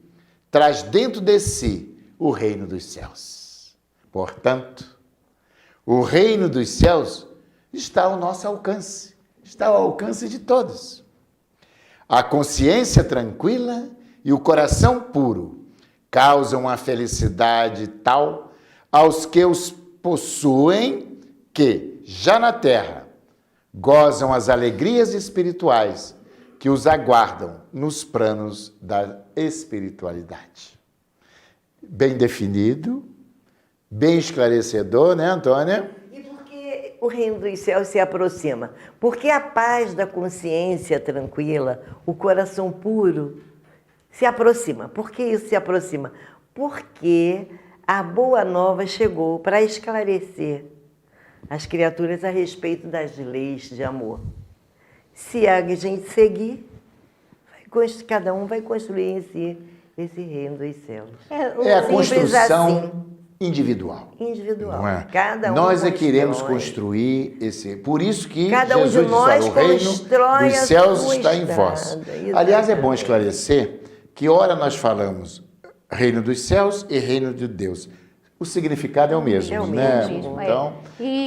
traz dentro de si o reino dos céus. Portanto, o reino dos céus está ao nosso alcance, está ao alcance de todos. A consciência tranquila e o coração puro causam uma felicidade tal aos que os possuem que, já na terra, gozam as alegrias espirituais que os aguardam nos planos da espiritualidade. Bem definido, bem esclarecedor, né, Antônia? E por que o reino dos céus se aproxima? Porque a paz da consciência tranquila, o coração puro, se aproxima. Por que isso se aproxima? Porque a boa nova chegou para esclarecer as criaturas a respeito das leis de amor. Se a gente seguir, cada um vai construir em si esse reino dos céus. É a construção assim, individual. individual. Não é? Cada um nós é que constrói. queremos construir esse. Por isso que Cada um de Jesus nós diz: o reino constrói dos a céus sua está em estrada. vós. Exatamente. Aliás, é bom esclarecer que ora nós falamos reino dos céus e reino de Deus. O significado é o mesmo, É o né? mesmo, Então,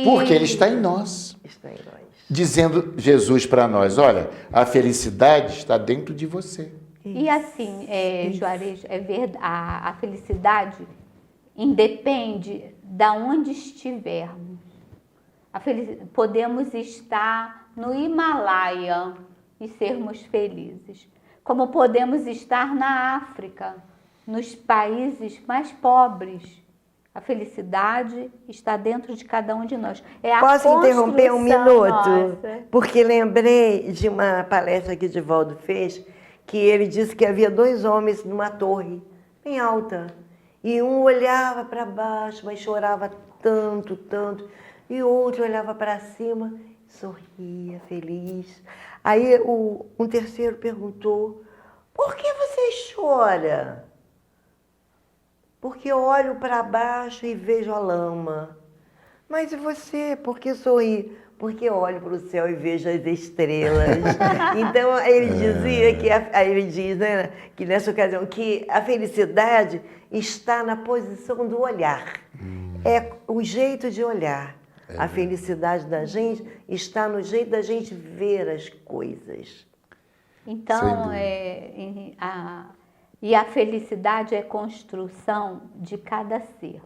porque ele está em nós. Está em nós. Dizendo Jesus para nós: olha, a felicidade está dentro de você. E assim, Juarez, é verdade, a felicidade independe de onde estivermos. Podemos estar no Himalaia e sermos felizes, como podemos estar na África, nos países mais pobres. A felicidade está dentro de cada um de nós. É a Posso interromper um minuto? nossa. Porque lembrei de uma palestra que Divaldo fez, que ele disse que havia 2 homens numa torre, bem alta, e um olhava para baixo, mas chorava tanto, tanto, e o outro olhava para cima, sorria, feliz. Aí um terceiro perguntou: por que você chora? Porque eu olho para baixo e vejo a lama. Mas e você? Por que sorri? Porque eu olho para o céu e vejo as estrelas. Então, ele dizia que, ele diz, né, que nessa ocasião, que a felicidade está na posição do olhar. É o jeito de olhar. A felicidade da gente está no jeito da gente ver as coisas. Então, e a felicidade é construção de cada ser.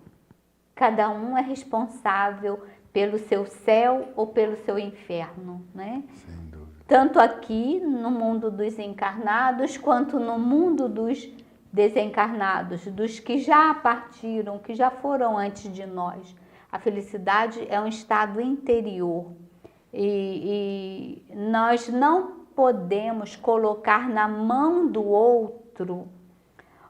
Cada um é responsável pelo seu céu ou pelo seu inferno, né? Sem dúvida. Tanto aqui no mundo dos encarnados, quanto no mundo dos desencarnados, dos que já partiram, que já foram antes de nós. A felicidade é um estado interior e nós não podemos colocar na mão do outro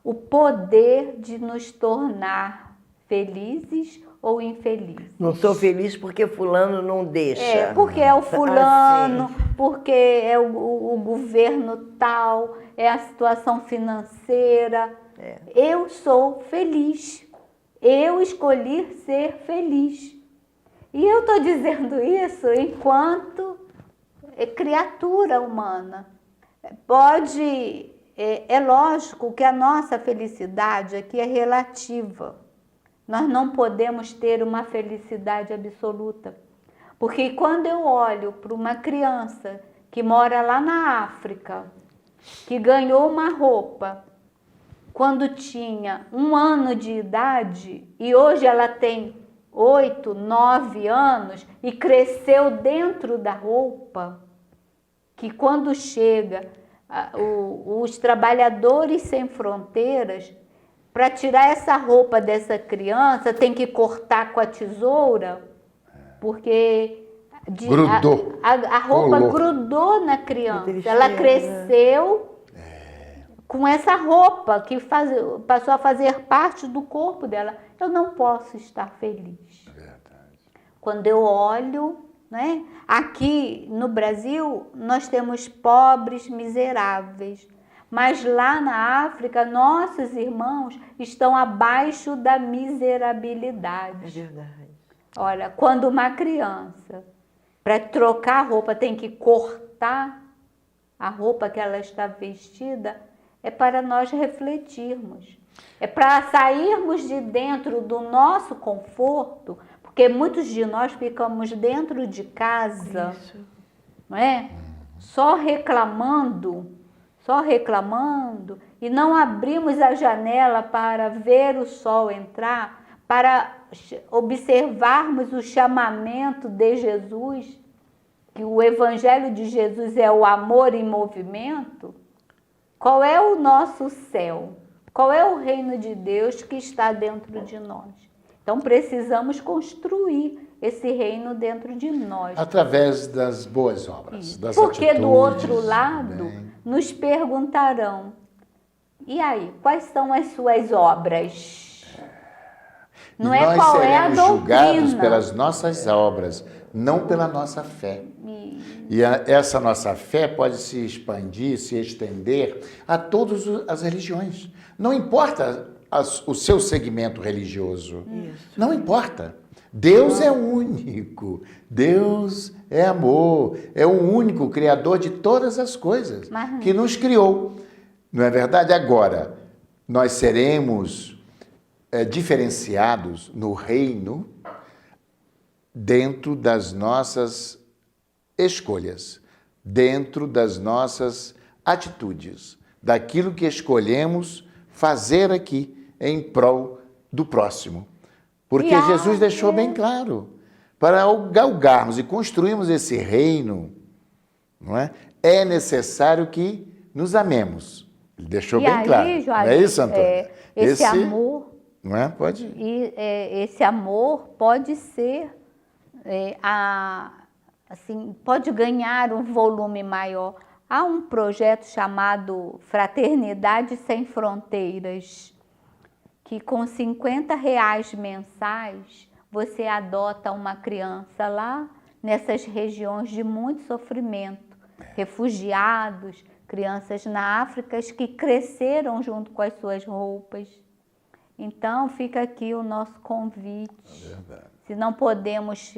o poder de nos tornar felizes ou infelizes. Não sou feliz porque fulano não deixa. Porque é o fulano, Assim. porque é o governo tal, é a situação financeira. Eu sou feliz. Eu escolhi ser feliz. E eu estou dizendo isso enquanto criatura humana. É lógico que a nossa felicidade aqui é relativa. nós não podemos ter uma felicidade absoluta. Porque quando eu olho para uma criança que mora lá na África, que ganhou uma roupa quando tinha 1 ano de idade e hoje ela tem 8, 9 anos e cresceu dentro da roupa, que quando chega os trabalhadores sem fronteiras, para tirar essa roupa dessa criança, tem que cortar com a tesoura, porque grudou. A roupa Colou. grudou na criança. Ela cresceu com essa roupa que passou a fazer parte do corpo dela. Eu não posso estar feliz. Quando eu olho, né? Aqui no Brasil, nós temos pobres miseráveis. Mas lá na África, nossos irmãos estão abaixo da miserabilidade. É verdade. Olha, quando uma criança, para trocar a roupa, tem que cortar a roupa que ela está vestida, é para nós refletirmos. É para sairmos de dentro do nosso conforto, porque muitos de nós ficamos dentro de casa, não é? Só reclamando, e não abrimos a janela para ver o sol entrar, para observarmos o chamamento de Jesus, que o Evangelho de Jesus é o amor em movimento. Qual é o nosso céu? Qual é o reino de Deus que está dentro de nós? Então precisamos construir esse reino dentro de nós. Através das boas obras, das Porque atitudes, do outro lado bem. nos perguntarão, e aí, quais são as suas obras? E Não é nós qual é a seremos julgados doutrina. pelas nossas obras, não pela nossa fé. E essa nossa fé pode se expandir, se estender a todas as religiões. Não importa o seu segmento religioso. Isso. Não importa. Deus é único. Deus é amor. É o único Criador de todas as coisas que nos criou. Não é verdade? Agora, nós seremos diferenciados no reino dentro das nossas escolhas, dentro das nossas atitudes, daquilo que escolhemos fazer aqui em prol do próximo. Porque Jesus deixou bem claro, para galgarmos e construirmos esse reino, não é? É necessário que nos amemos. Ele deixou bem claro. Juarez, não é isso, Antônio? Esse amor, não é? Pode. Esse amor pode ser assim, pode ganhar um volume maior. Há um projeto chamado Fraternidade Sem Fronteiras, que com R$50 mensais você adota uma criança lá nessas regiões de muito sofrimento, refugiados, crianças na África que cresceram junto com as suas roupas. Então fica aqui o nosso convite. É verdade. Se não podemos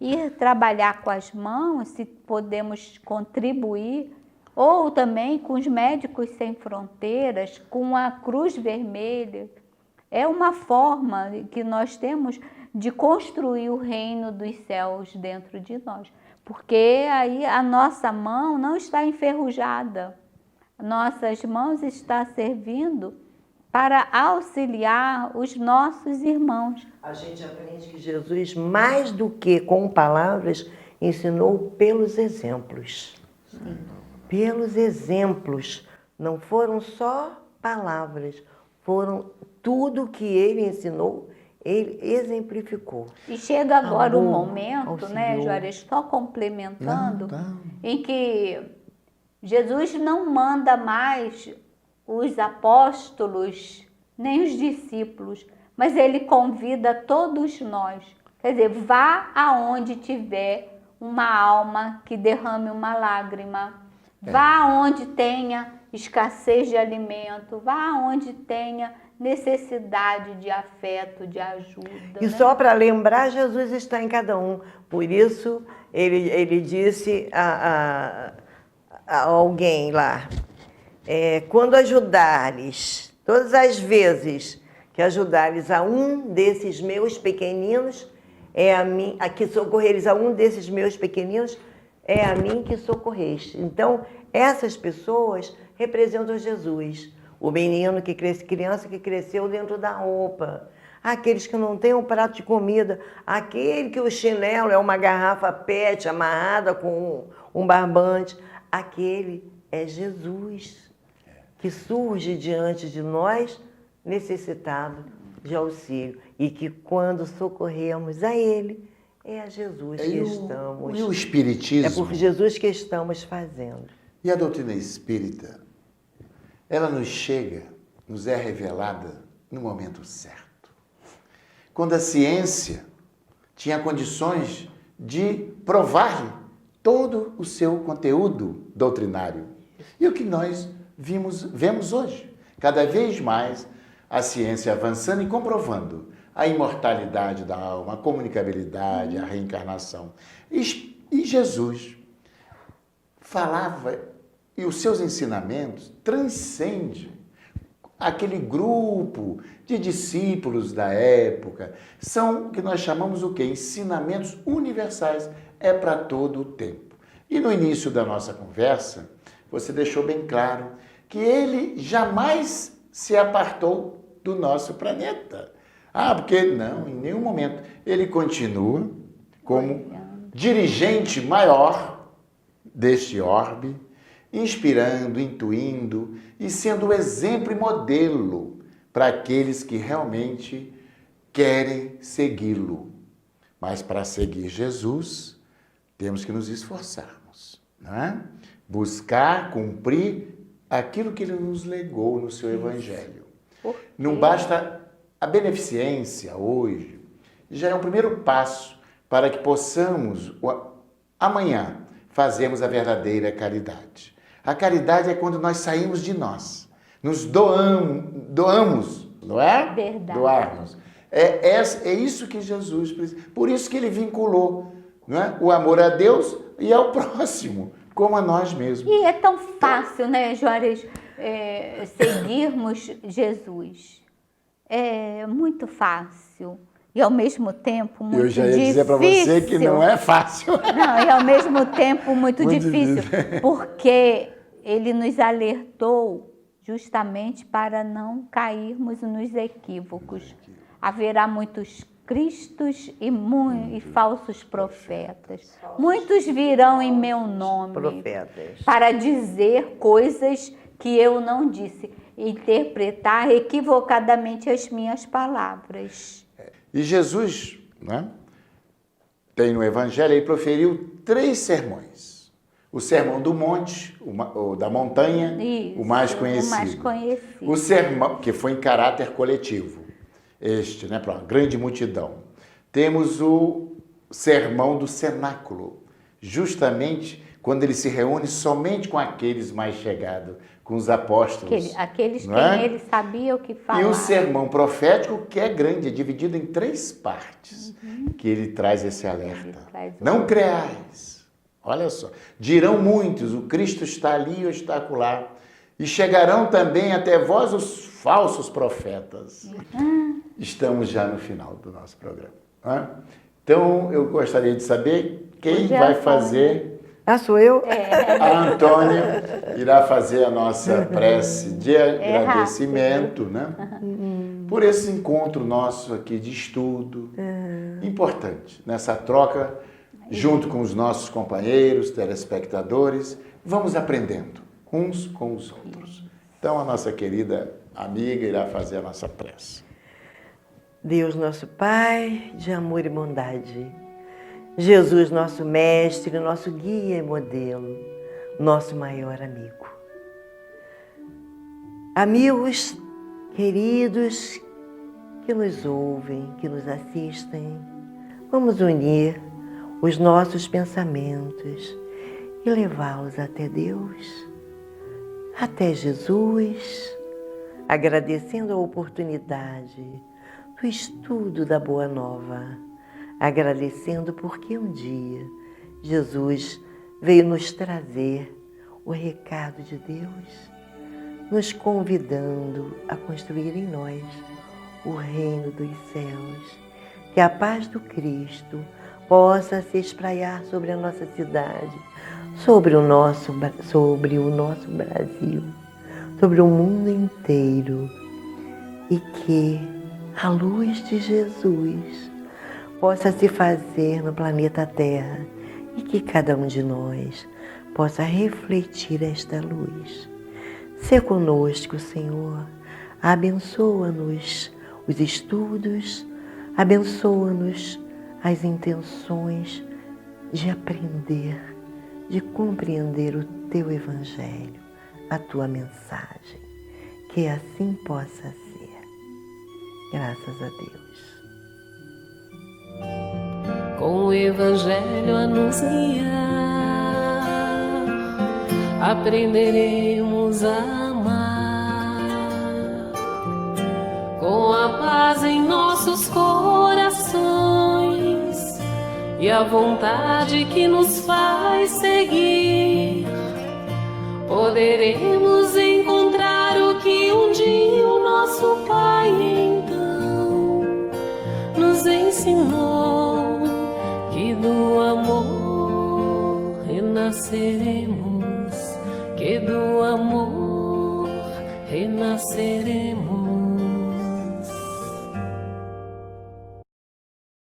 ir trabalhar com as mãos, se podemos contribuir, ou também com os Médicos Sem Fronteiras, com a Cruz Vermelha. É uma forma que nós temos de construir o reino dos céus dentro de nós. Porque aí a nossa mão não está enferrujada. Nossas mãos estão servindo para auxiliar os nossos irmãos. A gente aprende que Jesus, mais do que com palavras, ensinou pelos exemplos. Sim. Pelos exemplos. Não foram só palavras, foram tudo que ele ensinou, ele exemplificou. E chega agora o momento, né, Juarez, só complementando, em que Jesus não manda mais os apóstolos, nem os discípulos, mas ele convida todos nós. Quer dizer, vá aonde tiver uma alma que derrame uma lágrima, vá aonde tenha escassez de alimento, vá aonde tenha necessidade de afeto, de ajuda. E só para lembrar, Jesus está em cada um. Por isso, ele disse a alguém lá, quando ajudares, todas as vezes que ajudares a um desses meus pequeninos, que socorreres a um desses meus pequeninos, é a mim que socorreste. Então, essas pessoas representam Jesus, o menino que criança que cresceu dentro da roupa, aqueles que não têm um prato de comida, aquele que o chinelo é uma garrafa PET amarrada com um barbante, aquele é Jesus, que surge diante de nós necessitado de auxílio e que quando socorremos a Ele, é a Jesus que estamos. E o Espiritismo? É por Jesus que estamos fazendo. E a doutrina espírita? Ela nos chega, nos é revelada no momento certo. Quando a ciência tinha condições de provar-lhe todo o seu conteúdo doutrinário. E o que nós vemos hoje, cada vez mais a ciência avançando e comprovando a imortalidade da alma, a comunicabilidade, a reencarnação. E Jesus falava, e os seus ensinamentos transcendem aquele grupo de discípulos da época. São o que nós chamamos o quê? Ensinamentos universais. É para todo o tempo. E no início da nossa conversa, você deixou bem claro que ele jamais se apartou do nosso planeta. Porque não, em nenhum momento. Ele continua como dirigente maior deste orbe, inspirando, intuindo e sendo o exemplo e modelo para aqueles que realmente querem segui-lo. Mas para seguir Jesus, temos que nos esforçarmos, não é? Buscar, cumprir aquilo que ele nos legou no seu Evangelho. Não basta a beneficência hoje, já é um primeiro passo para que possamos, amanhã, fazermos a verdadeira caridade. A caridade é quando nós saímos de nós, nos doamos, não é? Verdade. Doarmos. É isso que Jesus precisa. Por isso que ele vinculou, não é? O amor a Deus e ao próximo, como a nós mesmos. E é tão fácil, né, Juarez, seguirmos Jesus. É muito fácil. E ao mesmo tempo muito difícil. Eu já ia dizer para você que não é fácil. Não, e ao mesmo tempo muito difícil. Porque ele nos alertou justamente para não cairmos nos equívocos. Haverá muitos cristos e falsos profetas. Muitos virão em meu nome para dizer coisas que eu não disse, interpretar equivocadamente as minhas palavras. E Jesus, né, tem no Evangelho, ele proferiu 3 sermões. O Sermão do Monte, o da montanha, Isso, o mais conhecido. O mais conhecido. O sermão, que foi em caráter coletivo. Este, né, para uma grande multidão. Temos o Sermão do Cenáculo, justamente quando ele se reúne somente com aqueles mais chegados, com os apóstolos. Aqueles quem ele sabia o que falar. E o sermão profético, que é grande, é dividido em 3 partes, que ele traz esse alerta. Não creais. Olha só. Dirão muitos, o Cristo está ali ou está acolá. E chegarão também até vós os falsos profetas. Estamos já no final do nosso programa. Né? Então, eu gostaria de saber quem vai fazer... Sou eu? A Antônia irá fazer a nossa prece de agradecimento, né? Por esse encontro nosso aqui de estudo, importante, nessa troca, junto com os nossos companheiros, telespectadores, vamos aprendendo uns com os outros. Então, a nossa querida amiga irá fazer a nossa prece. Deus, nosso Pai, de amor e bondade, Jesus, nosso mestre, nosso guia e modelo, nosso maior amigo. Amigos queridos que nos ouvem, que nos assistem, vamos unir os nossos pensamentos e levá-los até Deus, até Jesus, agradecendo a oportunidade do estudo da Boa Nova, agradecendo porque um dia Jesus veio nos trazer o recado de Deus, nos convidando a construir em nós o reino dos céus. Que a paz do Cristo possa se espraiar sobre a nossa cidade, sobre o nosso Brasil, sobre o mundo inteiro, e que a luz de Jesus possa se fazer no planeta Terra e que cada um de nós possa refletir esta luz. Sê conosco, Senhor, abençoa-nos os estudos, abençoa-nos as intenções de aprender, de compreender o Teu Evangelho, a Tua mensagem. Que assim possa ser. Graças a Deus. Com o Evangelho a nos guiar, aprenderemos a amar. Com a paz em nossos corações e a vontade que nos faz seguir, poderemos encontrar o que um dia o nosso Pai